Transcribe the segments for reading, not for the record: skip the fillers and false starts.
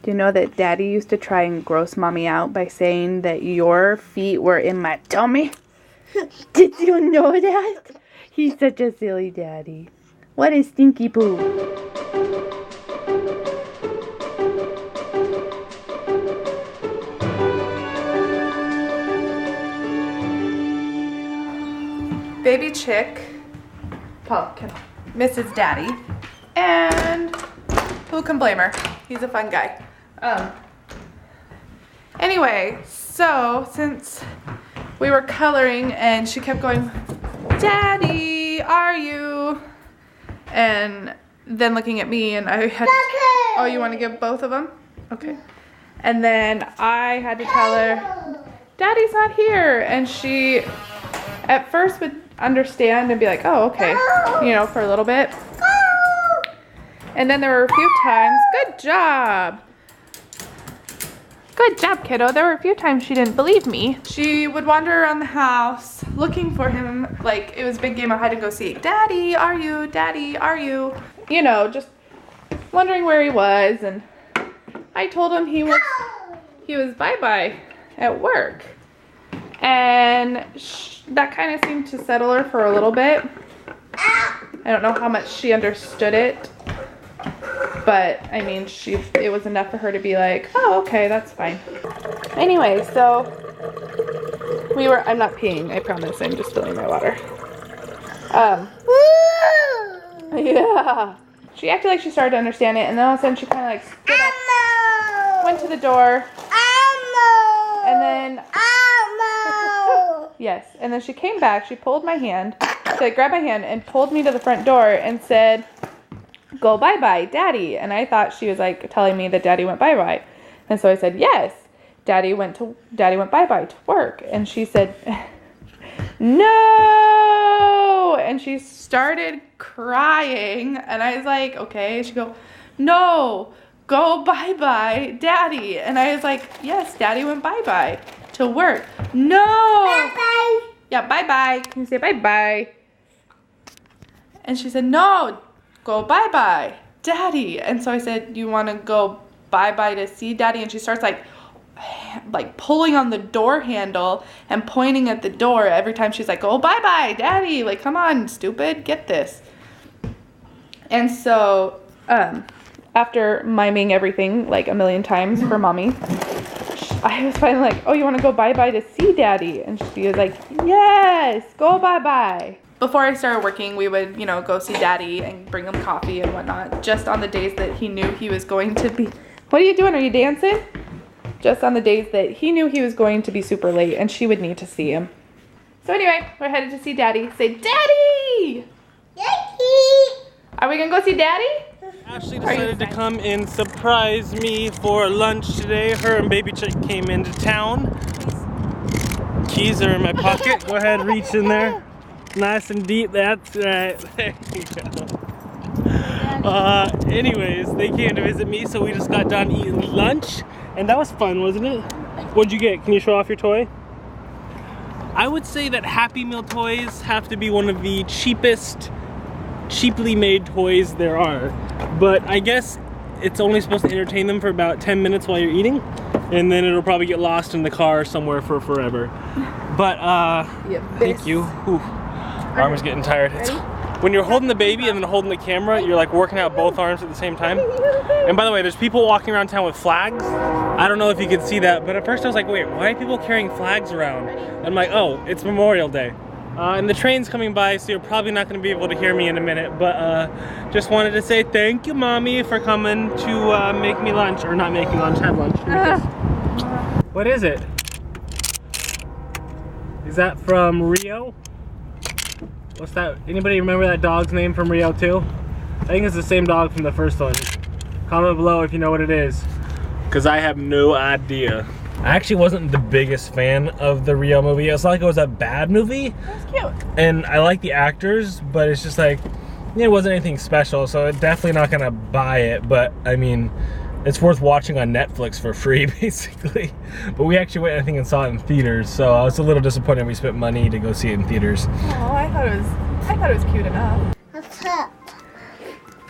Do you know that Daddy used to try and gross Mommy out by saying that your feet were in my tummy? Did you know that? He's such a silly daddy. What is stinky poo? Baby chick, Pumpkin, misses Daddy, and who can blame her? He's a fun guy. Anyway, so since we were coloring and she kept going, Daddy, are you? And then looking at me, and I had to, oh, you want to give both of them? Okay. And then I had to tell her, Daddy's not here. And she at first would understand and be like, oh, okay, you know, for a little bit. And then there were a few times, good job. Good job, kiddo. There were a few times she didn't believe me. She would wander around the house looking for him like it was a big game of hide and go seek. Daddy, are you? Daddy, are you? You know, just wondering where he was. And I told him he was bye-bye at work. And that kind of seemed to settle her for a little bit. I don't know how much she understood it. But, I mean, it was enough for her to be like, oh, okay, that's fine. Anyway, so I'm not peeing, I promise. I'm just filling my water. Yeah. She acted like she started to understand it, and then all of a sudden she kind of like stood up, went to the door, and then, yes, and then she came back, she pulled my hand, she like grabbed my hand and pulled me to the front door and said, go bye-bye, Daddy. And I thought she was like telling me that Daddy went bye-bye. And so I said, yes, Daddy went bye-bye to work. And she said, no. And she started crying. And I was like, okay. She go, no, go bye-bye, Daddy. And I was like, yes, Daddy went bye-bye to work. No. Bye-bye. Yeah, bye-bye. Can you say bye-bye? And she said, no, go bye-bye, Daddy. And so I said, you want to go bye-bye to see Daddy? And she starts like pulling on the door handle and pointing at the door every time she's like, oh, bye-bye, Daddy. Like, come on, stupid, get this. And so after miming everything like a million times for Mommy, I was finally like, oh, you want to go bye-bye to see Daddy? And she was like, yes, go bye-bye. Before I started working, we would, you know, go see Daddy and bring him coffee and whatnot, just on the days that he knew he was going to be. What are you doing? Are you dancing? Just on the days that he knew he was going to be super late and she would need to see him. So anyway, we're headed to see Daddy. Say, Daddy! Daddy! Are we going to go see Daddy? Ashley decided to come and surprise me for lunch today. Her and Baby Chick came into town. Keys are in my pocket. Go ahead, reach in there. Nice and deep, that's right. There you go. Anyways, they came to visit me, so we just got done eating lunch. And that was fun, wasn't it? What'd you get? Can you show off your toy? I would say that Happy Meal toys have to be one of the cheaply made toys there are. But I guess it's only supposed to entertain them for about 10 minutes while you're eating. And then it'll probably get lost in the car somewhere for forever. But, thank you. Whew. Arm is getting tired. When you're holding the baby and then holding the camera, you're like working out both arms at the same time. And by the way, there's people walking around town with flags. I don't know if you can see that, but at first I was like, wait, why are people carrying flags around? And I'm like, oh, it's Memorial Day. And the train's coming by, so you're probably not going to be able to hear me in a minute, but just wanted to say thank you, Mommy, for coming to make me lunch, or not make me lunch, have lunch. What is it? Is that from Rio? What's that? Anybody remember that dog's name from Rio 2? I think it's the same dog from the first one. Comment below if you know what it is, because I have no idea. I actually wasn't the biggest fan of the Rio movie. It's not like it was a bad movie. It was cute. And I like the actors, but it's just like, it wasn't anything special, so I'm definitely not gonna buy it, but I mean, it's worth watching on Netflix for free, basically. But we actually went, I think, and saw it in theaters, so I was a little disappointed we spent money to go see it in theaters. Oh, I thought it was cute enough. What's up?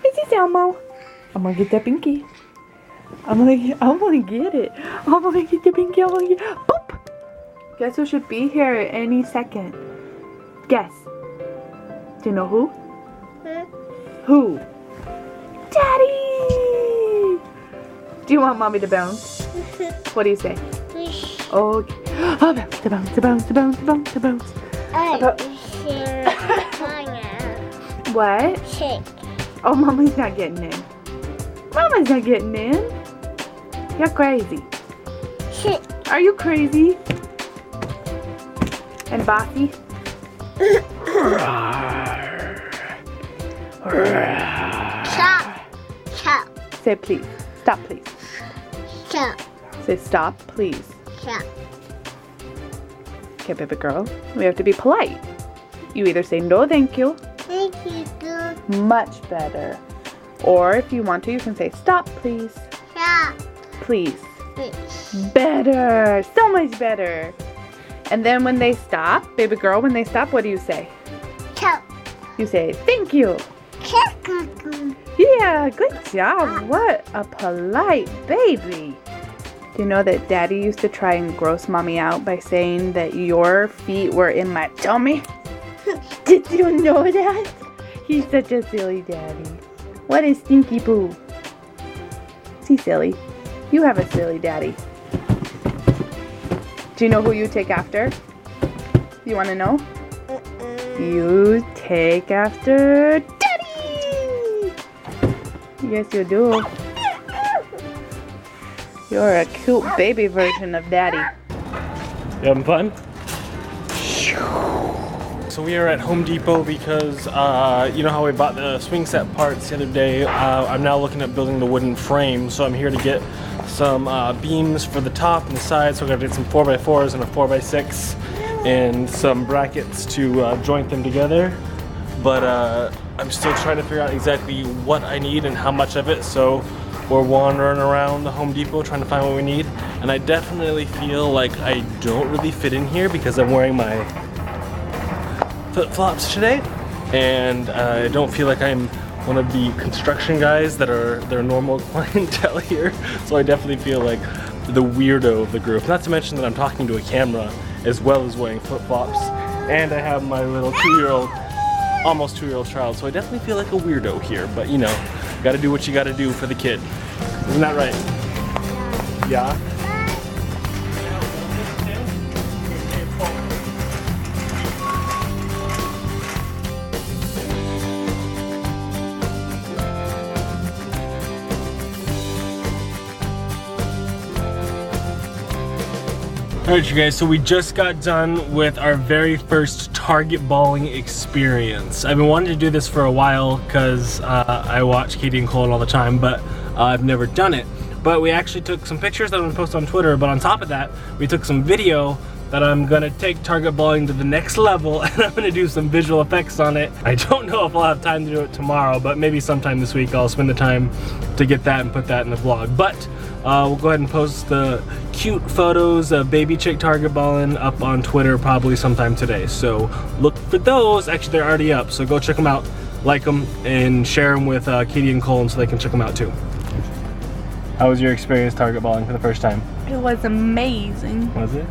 This is Elmo. I'm gonna get that Pinky. I'm gonna get it. I'm gonna get the pinky. I'm gonna get boop. Guess who should be here any second? Guess. Do you know who? Who? Daddy! Do you want mommy to bounce? What do you say? Okay. Oh, bounce, bounce, bounce, bounce, bounce. What? Shake. Oh, mommy's not getting in. Mama's not getting in. You're crazy. Shake. Are you crazy? And bossy? Chop. Chop. Say please. Stop, please. Chop. Say stop, please. Chop. Okay, baby girl. We have to be polite. You either say no, thank you. Thank you, good. Much better. Or if you want to, you can say stop, please. Chop. Please. Fish. Better. So much better. And then when they stop, baby girl, when they stop, what do you say? Chop. You say thank you. Chop. Yeah, good job. What a polite baby. Do you know that Daddy used to try and gross mommy out by saying that your feet were in my tummy? Did you know that? He's such a silly daddy. What is Stinky Poo? Is he silly? You have a silly daddy. Do you know who you take after? You want to know? You take after Daddy! Yes, you do. You're a cute baby version of Daddy. You having fun? So we are at Home Depot because you know how we bought the swing set parts the other day. I'm now looking at building the wooden frame, so I'm here to get some beams for the top and the sides. So I'm gonna get some 4x4s and a 4x6 and some brackets to joint them together. But I'm still trying to figure out exactly what I need and how much of it. So we're wandering around the Home Depot trying to find what we need. And I definitely feel like I don't really fit in here because I'm wearing my flip-flops today, and I don't feel like I'm one of the construction guys that are their normal clientele here, so I definitely feel like the weirdo of the group. Not to mention that I'm talking to a camera as well as wearing flip-flops, and I have my little almost two-year-old child, so I definitely feel like a weirdo here, but you know, gotta do what you gotta do for the kid. Isn't that right? Yeah? Alright you guys, so we just got done with our very first target balling experience. I've been wanting to do this for a while because I watch Katie and Colin all the time, but I've never done it. But we actually took some pictures that I'm gonna post on Twitter, but on top of that, we took some video that I'm gonna take target balling to the next level, and I'm gonna do some visual effects on it. I don't know if I'll have time to do it tomorrow, but maybe sometime this week I'll spend the time to get that and put that in the vlog. But we'll go ahead and post the cute photos of baby chick target balling up on Twitter probably sometime today. So look for those. Actually, they're already up, so go check them out, like them, and share them with Katie and Colin so they can check them out too. How was your experience target balling for the first time? It was amazing. Was it?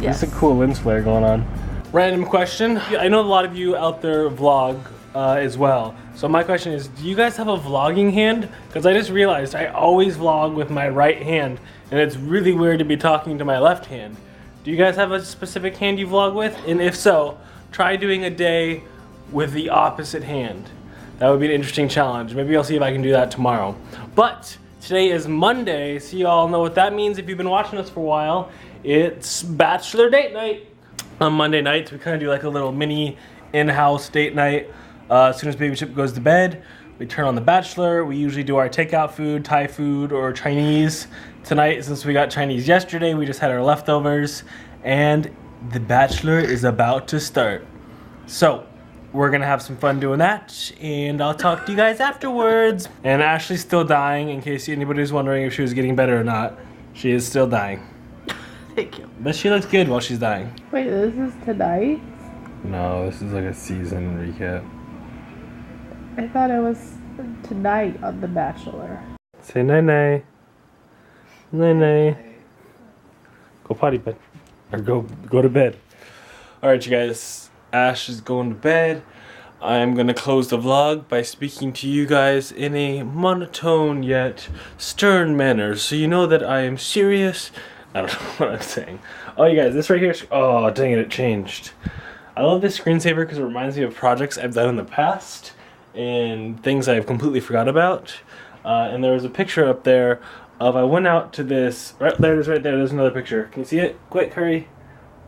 Yes. There's a cool lens flare going on. Random question. I know a lot of you out there vlog as well. So my question is, do you guys have a vlogging hand? Because I just realized I always vlog with my right hand, and it's really weird to be talking to my left hand. Do you guys have a specific hand you vlog with? And if so, try doing a day with the opposite hand. That would be an interesting challenge. Maybe I'll see if I can do that tomorrow. But today is Monday, so you all know what that means if you've been watching us for a while. It's bachelor date night. On Monday nights, we kind of do like a little mini in-house date night. As soon as baby Chip goes to bed, we turn on The Bachelor. We usually do our takeout food, Thai food, or Chinese. Tonight, since we got Chinese yesterday, we just had our leftovers. And The Bachelor is about to start. So, we're gonna have some fun doing that, and I'll talk to you guys afterwards. And Ashley's still dying, in case anybody's wondering if she was getting better or not. She is still dying. Thank you. But she looks good while she's dying. Wait, this is tonight? No, this is like a season recap. I thought it was tonight on The Bachelor. Say night-night. Night. Go potty bed. Or go to bed. Alright, you guys. Ash is going to bed. I'm gonna close the vlog by speaking to you guys in a monotone yet stern manner, so you know that I am serious. I don't know what I'm saying. Oh, you guys, this right here. Oh, dang it changed. I love this screensaver because it reminds me of projects I've done in the past and things I've completely forgot about. And there was a picture up there of I went out to this. Right there it is, right there. There's another picture. Can you see it? Quick, hurry.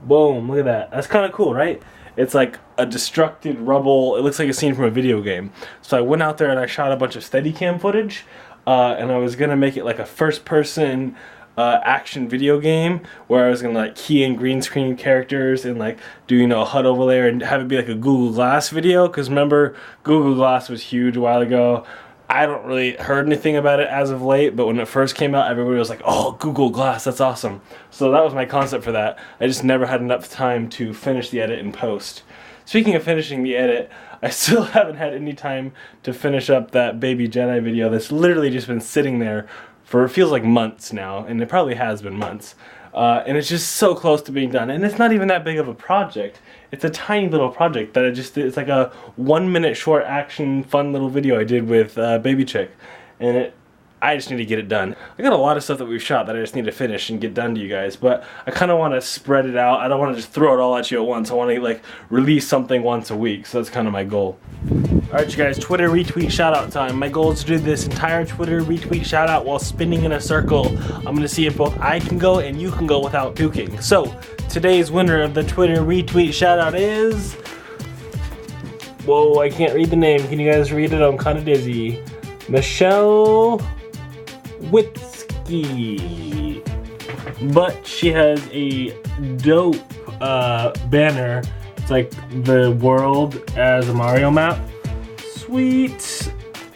Boom, look at that. That's kind of cool, right? It's like a destructed rubble. It looks like a scene from a video game. So I went out there and I shot a bunch of Steadicam footage. And I was going to make it like a first-person action video game where I was going to like key in green screen characters and like do, you know, a HUD overlay and have it be like a Google Glass video. Because remember, Google Glass was huge a while ago. I don't really heard anything about it as of late, but when it first came out, everybody was like, oh, Google Glass, that's awesome. So that was my concept for that. I just never had enough time to finish the edit and post. Speaking of finishing the edit, I still haven't had any time to finish up that Baby Jedi video that's literally just been sitting there for, it feels like months now, and it probably has been months. And it's just so close to being done. And it's not even that big of a project. It's a tiny little project that it's like a 1 minute short action fun little video I did with Baby Chick. And I just need to get it done. I got a lot of stuff that we've shot that I just need to finish and get done to you guys, but I kind of want to spread it out. I don't want to just throw it all at you at once. I want to like release something once a week, so that's kind of my goal. Alright you guys, Twitter retweet shout out time. My goal is to do this entire Twitter retweet shout out while spinning in a circle. I'm going to see if both I can go and you can go without puking. So, today's winner of the Twitter retweet shout out is... Whoa, I can't read the name. Can you guys read it? I'm kind of dizzy. Michelle Witzky. But she has a dope banner. It's like the world as a Mario map. Sweet.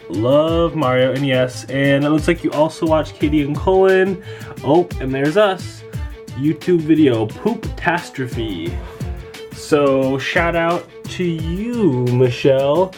Love Mario NES. And it looks like you also watch Katie and Colin. Oh, and there's us. YouTube video, Poop-tastrophe. So shout out to you, Michelle.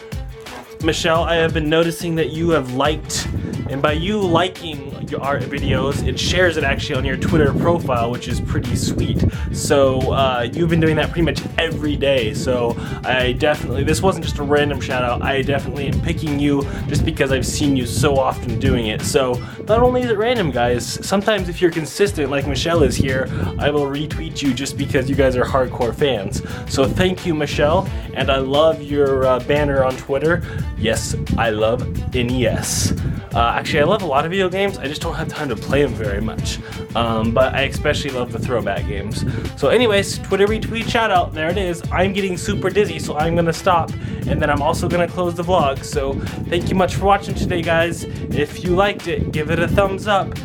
Michelle, I have been noticing that you have liked, and by you liking your art videos, it shares it actually on your Twitter profile, which is pretty sweet. So you've been doing that pretty much every day. So I definitely, this wasn't just a random shout out, I definitely am picking you just because I've seen you so often doing it. So not only is it random, guys, sometimes if you're consistent like Michelle is here, I will retweet you just because you guys are hardcore fans. So thank you, Michelle, and I love your banner on Twitter. Yes, I love NES. Actually, I love a lot of video games. I just don't have time to play them very much. But I especially love the throwback games. So anyways, Twitter retweet shout out. There it is. I'm getting super dizzy, so I'm going to stop. And then I'm also going to close the vlog. So thank you much for watching today, guys. If you liked it, give it a thumbs up.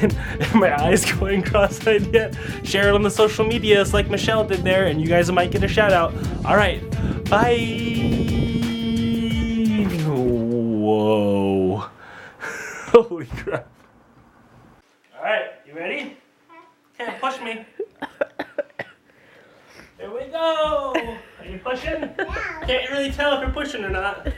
And my eyes going cross-eyed yet. Share it on the social medias like Michelle did there, and you guys might get a shout out. Alright, bye! Whoa. Holy crap. Alright, you ready? Can't push me. Here we go! Are you pushing? Yeah. Can't really tell if you're pushing or not.